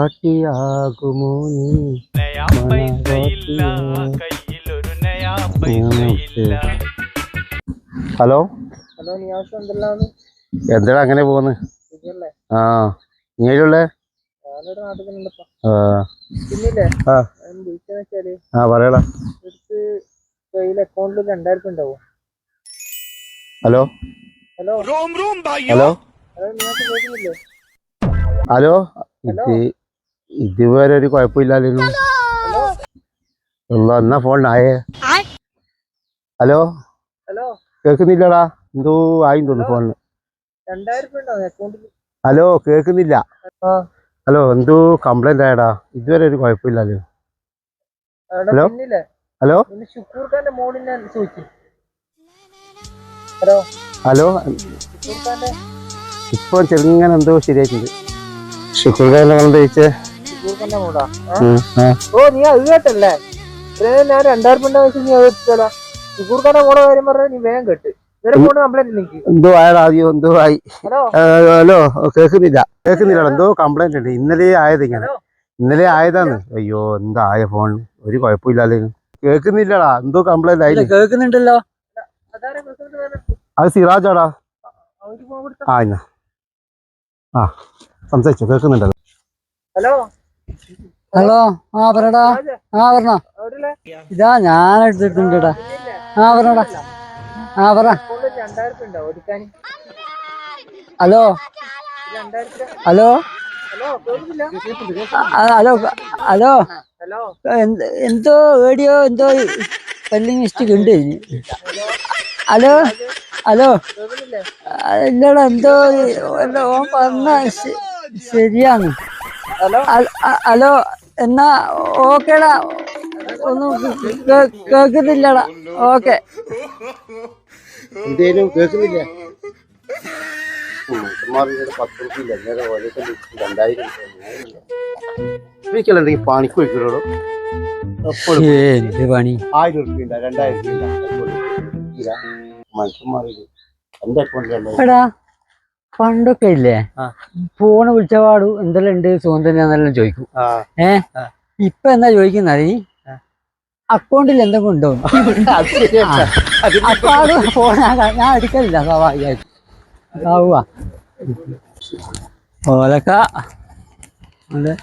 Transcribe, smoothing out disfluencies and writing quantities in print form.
മണവാട്ടിയാകുമോ നീ? Hello hello Niyas, എന്തെല്ലാം? എന്താ അങ്ങനെ പോന്ന്? ആ ഇങ്ങനെയുള്ളേ പറയടാ. അക്കൗണ്ടിൽ 2000 ഉണ്ടാവോ? ഹലോ ഹലോ ഹലോ ഹലോ ഇതുവരെ ഒരു കുഴപ്പമില്ലായിരുന്നു. എന്നാ ഫോണിനായേ? ഹലോ ഹലോ കേൾക്കുന്നില്ലടാ, എന്തോ ആയി തോന്നുന്നു ഫോണിന്. 2000 ഉണ്ടാവും അക്കൗണ്ടിൽ. ഹലോ കേൾക്കുന്നില്ല. ഹലോ എന്തോ കംപ്ലൈന്റ് ആയടാ, ഇതുവരെ ഒരു കുഴപ്പമില്ലല്ലോ. ഹലോ ഹലോ ഷുക്കൂർഖാന്റെ മോളിൽ ഞാൻ ചോദിച്ചു. ഹലോ ഹലോ ഷുക്കൂർഖാന്റെ ഇപ്പൊ ചെറുങ്ങനെ എന്തോ ശരിയായിട്ടുണ്ട്. ഷുക്കൂർഖാന്റെ ചോദിച്ചേ. ഷുക്കൂർഖാന്റെ മോളാ? ഓ നീ അത് കേട്ടല്ലേ? ഞാൻ 2000 വെച്ച് നീ അത് എത്തിച്ചാലോ? ഷുക്കൂർഖാന്റെ മോളെ കാര്യം പറഞ്ഞാൽ നീ വേഗം കേട്ട്. എന്തോ ആയടാ, ആദ്യം എന്തോ ആയി. ഹലോ കേൾക്കുന്നില്ല, എന്തോ കംപ്ലൈന്റ് ഉണ്ട്. ഇന്നലെ ആയത് ഇങ്ങനെ, ഇന്നലെ ആയതാന്ന്. അയ്യോ എന്താ ആയ ഫോൺ, ഒരു കുഴപ്പമില്ലാതെ. കേൾക്കുന്നില്ലടാ, എന്തോ കംപ്ലൈന്റ് ആയി. കേൾക്കുന്നുണ്ടല്ലോ. അത് സിറാജാടാ. ആ സംസാരിച്ചോ, കേൾക്കുന്നുണ്ടല്ലോ. ഹലോ ഹലോ പറടാ. പറഞ്ഞോ. ഇതാ ഞാൻ എടുത്തിട്ടുണ്ടടാ. പറഞ്ഞോടാ. പറ. ഹലോ ഹലോ ഹലോ ഹലോ എന്തോ ഏടിയോ എന്തോ സ്പെല്ലിംഗ് മിസ്റ്റേക്ക് ഉണ്ട്. ഹലോ ഹലോ ഇല്ലടാ, എന്തോ ഓൻ പറഞ്ഞ ശരിയാണ്. ഹലോ എന്നാ ഓക്കേടാ. ഒന്നും കേൾക്കുന്നില്ലടാ. ഓക്കെ. എന്തേലും കേൾക്കുന്നില്ല. 10 രൂപ പണിക്ക് വയ്ക്കുള്ളൂ. എന്ത് പണി? 1000 രൂപ 2000 രൂപ എടാ, പണ്ടൊക്കെ ഇല്ലേ ഫോണ് വിളിച്ചപാടു എന്തെല്ലാം ഉണ്ട്, സുഖം തന്നെയാന്നെല്ലാം ചോദിക്കും. ഇപ്പൊ എന്താ ചോദിക്കുന്ന? നീ അക്കൗണ്ടിൽ എന്തെങ്കിലും ഉണ്ടോ? അപ്പൊ അത് ഫോൺ ഞാൻ എടുക്കലില്ല സ്വാഭാവികമായിട്ട്. ഓലക്ക അതെ.